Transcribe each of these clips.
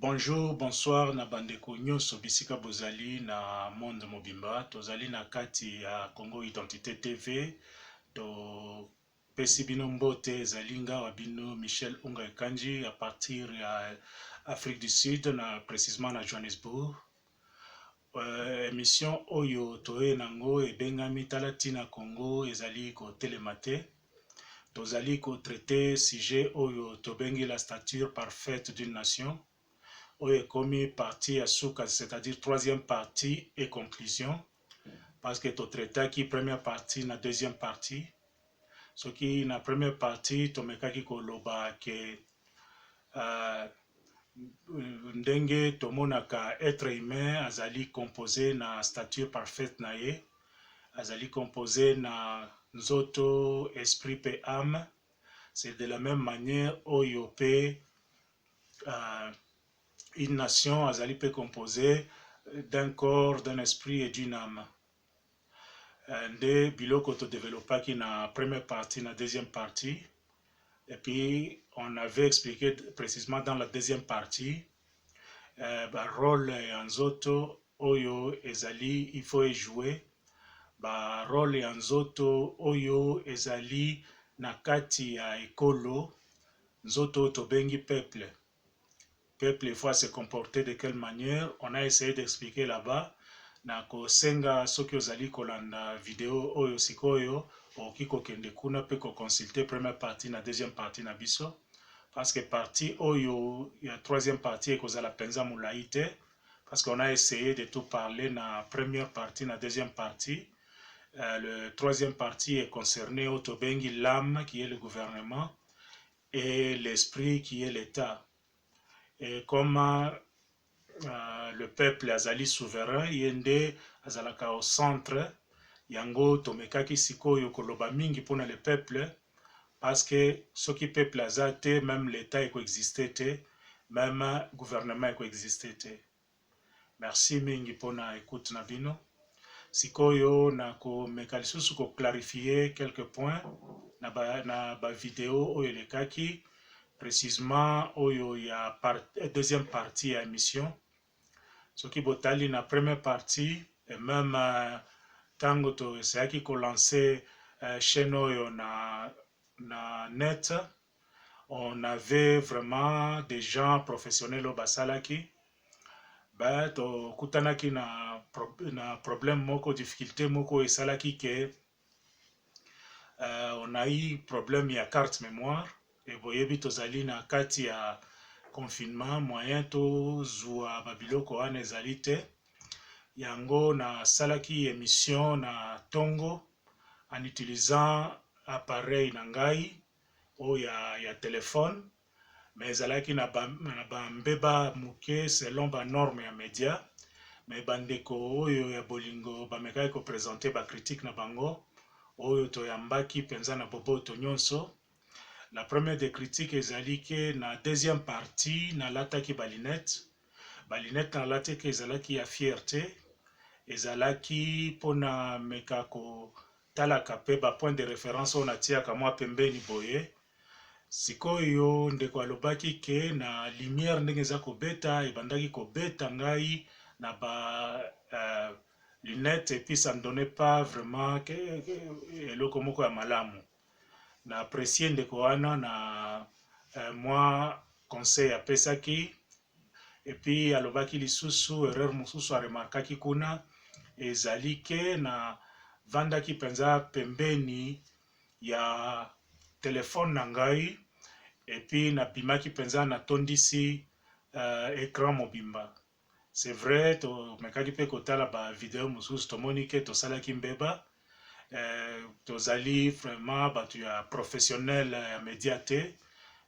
Bonjour, bonsoir na bandeko nyonso bisika bozali na monde mobimba. Tozali na kati ya Congo Identité TV. To pesi bino mbote ezali ngawa bino Michel Unga Ekanji à partir ya Afrique du Sud na précisément na Johannesburg. Émission oyo toye nango ebengami tala tina Congo ezali ko telemate. Tozali ko traiter sujet oyo tobengi la stature parfaite d'une nation. Oyo komi partie ya suka, c'est-à-dire troisième partie et conclusion, parce que to traitaki première partie na deuxième partie. Ce qui na première partie tomekaki koloba ke ndenge tomonaka être humain azali composé na stature parfaite na ye, azali composé na nzoto, esprit pe âme. C'est de la même manière oyo pe une nation azali peut composer d'un corps, d'un esprit et d'une âme. Nde biloko to développaki na première partie, na deuxième partie. Et puis on avait expliqué précisément dans la deuxième partie ba rôle ya nzoto oyo ezali il faut jouer. Ba rôle ya nzoto oyo ezali na kati ya ekolo nzoto to bengi peuple. Peuple il faut se comporter de quelle manière. On a essayé d'expliquer là-bas. Na ko senga soki ozali kolanda vidéo oyo sikoyo oki kokende kuna pe ko consulter première partie na deuxième partie na biso parce que partie oyo ya troisième partie ekozala penza mulai te parce qu'on a essayé de tout parler na première partie na deuxième partie. Le troisième partie est concerné au tobengi l'âme qui est le gouvernement et l'esprit qui est l'État. Et comme le peuple azali souverain, yende azalaka au centre, yango tomekaki sikoyo koloba mingi pona le peuple, parce que ce qui peuple azate, même l'État coexistait, même gouvernement coexistait. Merci mingi pona écoute nabino. Sikoyo na ko mekalisusu ko clarifier quelques points na ba vidéo oyo lekaki. Précisément oyo ya deuxième partie ya émission. Ce qui botali na première partie et même tango to essayaki ko lancer chaîne oyo na net, on avait vraiment des gens professionnels au basalaki. Ba to kutanaki na problème moko, difficulté moko esalaki ke on a eu problème ya carte mémoire. Et boyebi tozali na kati ya confinement moyen to zwa babiloko wana ezali te yango na salaki émission na tongo en utilisant appareil na ngai o ya téléphone mais ezalaki na bambeba muke selon ba norme ya média mais bandeko oyo ya bolingo bamekaki ko présenter ba critique na bango oyo toyambaki penza na boboto nyonso. La première des critiques ezali ke na deuxième partie na lataki balinette na lataki ezalaki ya fierté ezalaki pona mekako talaka pe ba point de référence on atiaka mwa pembeni boye sikoyo ndeko alobaki ke na lumière ndenge eza kobeta ebandaki kobeta ngai na ba lunettes et puis ça ne donnait pas vraiment eloko moko ya malamu. Na apprécié ndeko wana na moi conseil apesaki et puis alobaki lisusu erreur mosusu aremarkaki kuna ezali ke na vandaki penza pembeni ya telefone na ngai et puis napimaki penza na tondisi écran mobimba. C'est vrai tomekaki pe kotala ba vidéo mosusu tomoni ke tosalaki mbeba. Tozali vraiment batu ya professionnel ya médiaté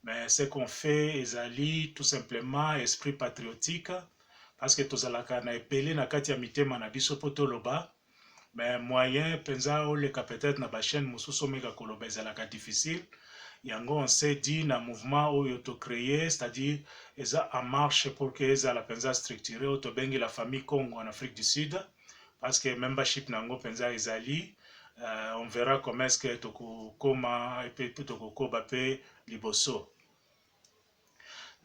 mais ce qu'on fait ezali tout simplement esprit patriotique parce que tozalaka na epele na kati ya mitema na biso po toloba mais moyen penza oleka peut-être na ba chaîne mosusu omeka koloba ezalaka difficile yango on s'est dit na mouvement oyo to créer c'est-à-dire eza en marche pour que ezala penza structuré oyo tobengi la famille Congo en Afrique du Sud parce que membership nango penza ezali. On verra comment est-ce que tokokoma et puis tokokoba pe liboso.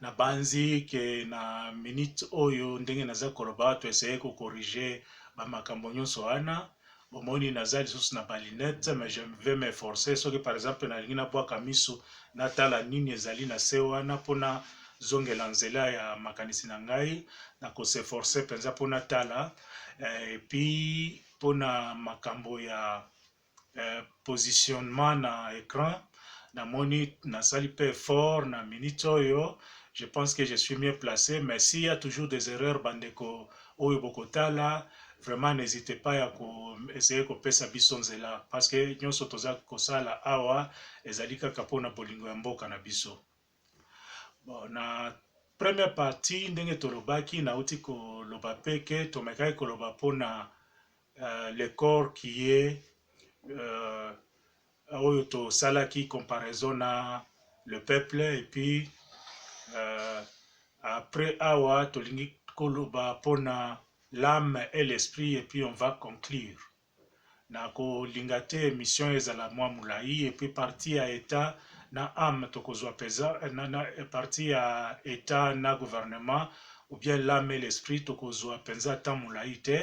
na banzi ke na minute oyo ndenge naza koloba to essayer ko corriger ba makambo nyonso wana bomoni naza lisusu na balinete mais je vais m'efforcer soki par exemple nalingi nabwaka miso natala nini ezali na se wana mpona zongela nzela ya makanisi na ngai na koseforce mpenza mpona tala epuis mpona makambo ya positionnement na écran namoni nasali pe effort na minute oyo je pense que je suis mieux placé mais s'il y a toujours des erreurs bandeko oyo bokotala vraiment n'hésitez pas ya essayer kopesa biso nzela parce que nyonso toza kosala awa ezali kaka mpona bolingo ya mboka na biso. Bon, na première partie ndenge tolobaki nauti koloba pe ke tomekaki koloba mpona le corps qui est oyo tosalaki comparaison na le peuple et puis après awa tolingi koloba mpona l'âme et l'esprit et puis on va conclure na kolinga te émission ezala mwa mulai et puis partie ya état na âme tokozwa peza na partie ya état na gouvernement ou bien l'âme et l'esprit tokozwa penza ta mulai te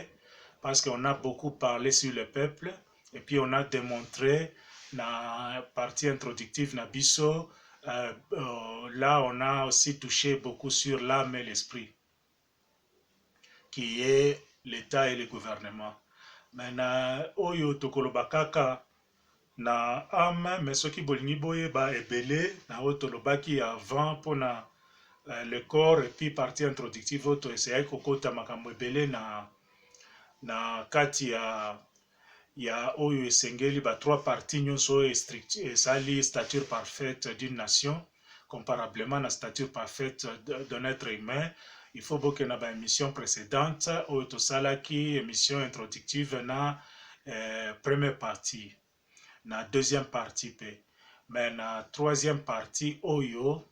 parce qu'on a beaucoup parlé sur le peuple et puis on a démontré na partie introductive na biso là on a aussi touché beaucoup sur l'âme et l'esprit qui est l'état et le gouvernement. Maintenant oyo tokoloba kaka na âme mais soki bolingi boyeba ebele na oyo tolobaki avant mpona le corps et puis partie introductive oyo toeseyaki kokota makambo ebele na kati ya oyo esengeli ba trois parties nyonso oyo esali stature parfaite d'une nation comparablement na stature parfaite d'un être humain. Il faut bokena ba émission précédente oyo tosalaki émission introductive na première partie na deuxième partie pe mais na troisième partie oyo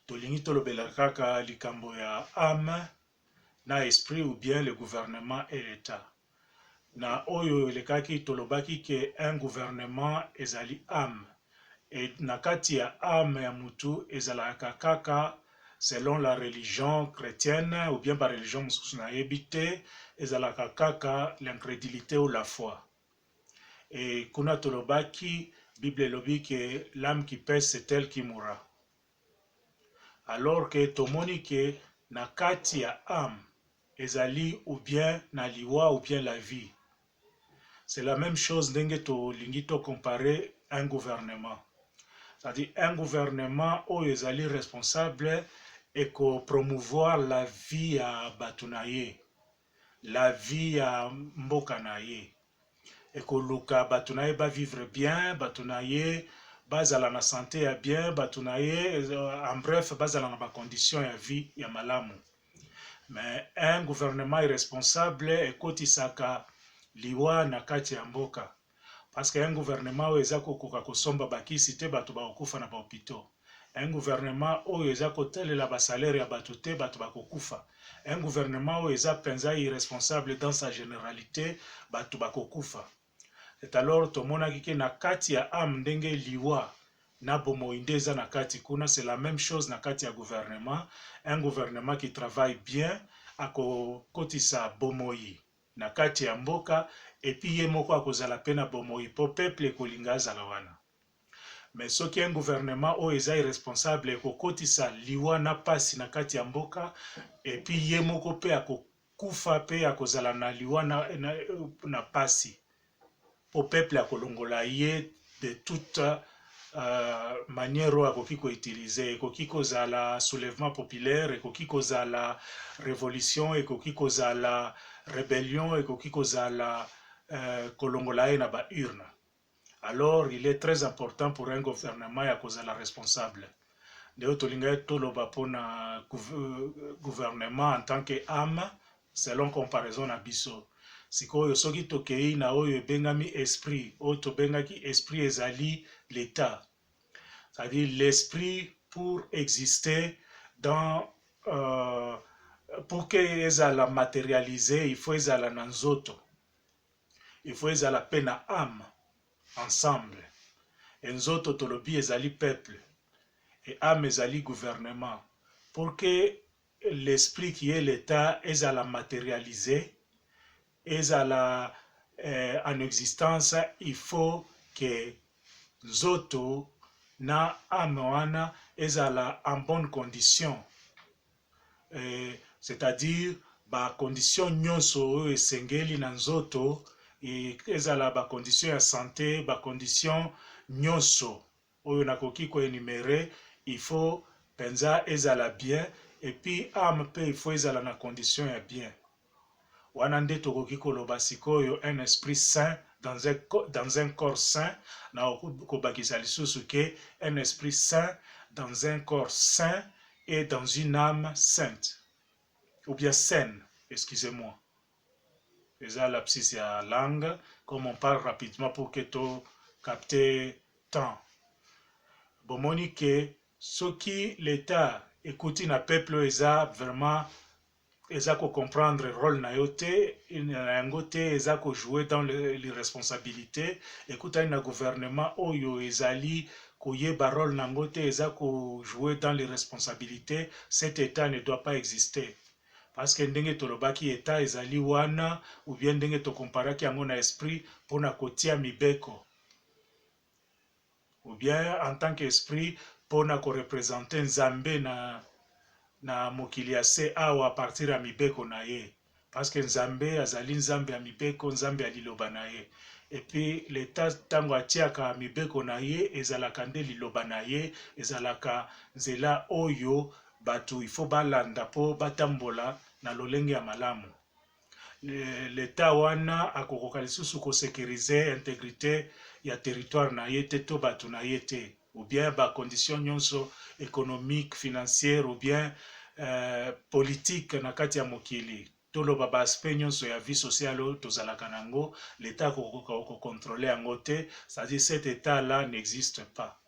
tolingi tolobela kaka likambo ya âme na esprit ou bien le gouvernement et l'état na oyo elekaki tolobaki ke un gouvernement ezali âme et na kati ya âme ya mutu ezalaka kaka selon la religion chrétienne ou bien par religion mosusu nayebi te ezalaka kaka l'incrédulité ou la foi. Et kuna tolobaki Bible elobi ke l'âme qui pèse c'est elle qui mourra. Alors que tomoni ke na kati ya âme ezali ou bien na liwa ou bien la vie. C'est la même chose ndenge tolingi to comparer un gouvernement. C'est-à-dire un gouvernement oyo ezali responsable et ko promouvoir la vie ya batu na ye, la vie ya mboka na ye. Et koluka batu na ye ba vivre bien, batu na ye bazala na santé ya bien, batu na ye en bref bazala na ba condition ya vie ya malamu. Mais un gouvernement irresponsable ekotisaka liwa na kati ya mboka. Parce qu'un gouvernement oyo eza kokoka kosomba bakisi te bato bakokufa na bahôpitaux. Un gouvernement oyo eza kotelela basalaire ya bato te bato bakokufa. Un gouvernement oyo eza penza irresponsable dans sa généralité bato bakokufa. Et alors tomonaki ke na kati ya âme ndenge liwa na bomoi nde eza na kati kuna c'est la même chose na kati ya gouvernement. Un gouvernement qui travaille bien akokotisa bomoi na kati ya mboka et puis ye moko akozala pe na bomoi po peuple ekolinga azala wana. Mais soki un gouvernement oyo eza irresponsable ekokotisa liwa na pasi na kati ya mboka et puis ye moko pe akokufa pe akozala na liwa na pasi po peuple akolongola ye de toute manière oyo akoki koutilize. Ekoki kozala soulèvement populaire, ekoki kozala révolution, ekoki kozala rébellion, ekoki kozala kolongola ye na ba urne. Alors il est très important pour un gouvernement ya kozala responsable. Ndeo tolinga toloba pona gouvernement en tant que âme selon comparaison na biso. Sikoyo soki tokei na oyo ebengami esprit, oyo tobengaki esprit ezali l'état. C'est-à-dire l'esprit pour exister dans pour que ezala matérialisé, il faut ezala na nzoto. Il faut ezala pe na âme ensemble. Et nzoto tolobi ezali peuple. et âme ezali gouvernement. Pour que l'esprit qui est l'État est à la matérialiser, est à la en existence, il faut que nzoto na âme wana ezala en bonne condition. C'est-à-dire bacondition nyonso oyo esengeli na nzoto ezala bacondition ya santé, bacondition nyonso oyo nakoki koenumere, il faut penza ezala bien, et puis âme mpe il faut ezala na condition ya bien. Wana nde tokoki koloba sikoyo un esprit saint dans un corps saint, na kobakisa lisusu ke un esprit saint dans un corps saint et dans une âme sainte, ou bien saine, excusez-moi. C'est ça l'abscisse à la langue, comme on parle rapidement pour que tu captes temps. Bomoni que ce qui l'État écoute na peuple eza vraiment eza ko comprendre rôle na yote yangote eza ko jouer dans les responsabilités. Écoute na gouvernement oyo ezali koyeba rôle nango te eza ko jouer dans les responsabilités. Cet État ne doit pas exister. Parce que ndenge tolobaki État ezali wana, ou bien ndenge to comparaki yango na esprit pona kotia mibeko, ou bien en tant qu'esprit pona ko représenter Nzambe na mokili ya se awa a partir ya mibeko na ye. Parce que Nzambe azali Nzambe ya mibeko, Nzambe ya liloba na ye. Et puis l'État tango atiaka mibeko na ye ezalaka nde liloba na ye, ezalaka nzela oyo batu il faut balanda po batambola na lolenge ya malamu. L'État wana akokoka lisusu ko sécuriser intégrité ya territoire na ye te to batu na ye te, ou bien ba condition nyonso économique, financière, ou bien politique na kati ya mokili. Toloba ba aspect nyonso ya vie sociale tozalaka nango, l'État akokoka ko contrôler yango te, c'est-à-dire cet État là n'existe pas.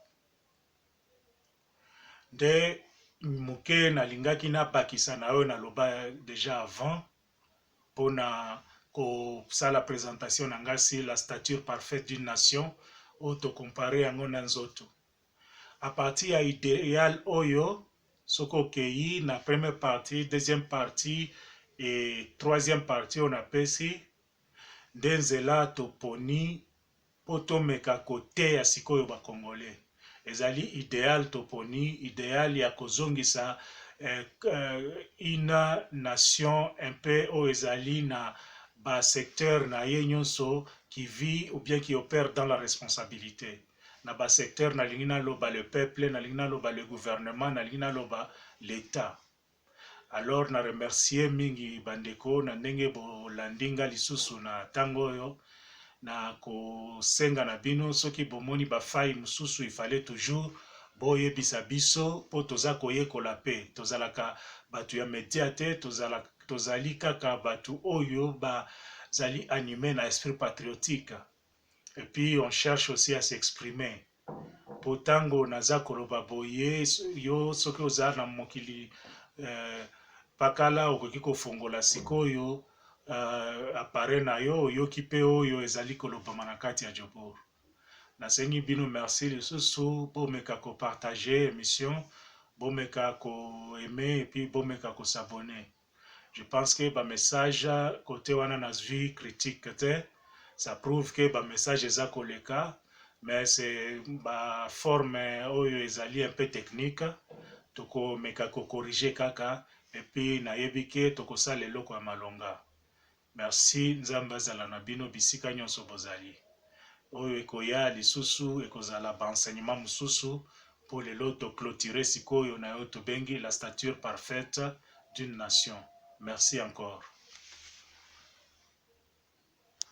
De muke nalingaki na bakisa na oyo naloba déjà avant pona ko sala présentation na ngasi la stature parfaite d'une nation o to comparer yango na nzoto. À partir ya idéal oyo soko kei na première partie, deuxième partie et troisième partie on apesi nde nzela toponi po tomeka kote ya sikoyo ba Congolais. Ezali idéal toponi, idéal ya kozongisa une nation un peu au ezali na ba secteur na ye nyonso qui vit ou bien qui opère dans la responsabilité. Na ba secteur na lingi na loba le peuple, na lingi na loba le gouvernement, na lingi na loba l'État. Alors na remercier mingi bandeko na ndenge bolandinga lisusu na tango yo, na kosenga na bino soki bomoni bafai mususu il fallait toujours boyebisa biso po toza koyekola pe tozalaka batu ya media te, tozali kaka batu oyo bazali animé na esprit patriotique. Et puis on cherche aussi à s'exprimer. Potango naza koloba boye yo soki oza na mokili pakala okoki kofongola sikoyo appareil na yo oyoki pe oyo ezali kolobama na kati ya Jobur. Nasengi bino merci lisusu bomeka ko partager émission, bomeka ko aimer et puis bomeka ko s'abonner. Je pense que ba message côté wana nazvi critique te, ça prouve que ba message eza koleka, mais c'est ba forme oyo ezali un peu technique, toko meka ko corriger kaka et puis nayebi ke toko sala eloko ya malonga. Merci nzambe azala na bino bisika nyonso bozali. Oyo ekoya lisusu ekozala ba enseignement mususu pour lelo to clôturer sikoyo na yo to bengi la stature parfaite d'une nation. Merci encore.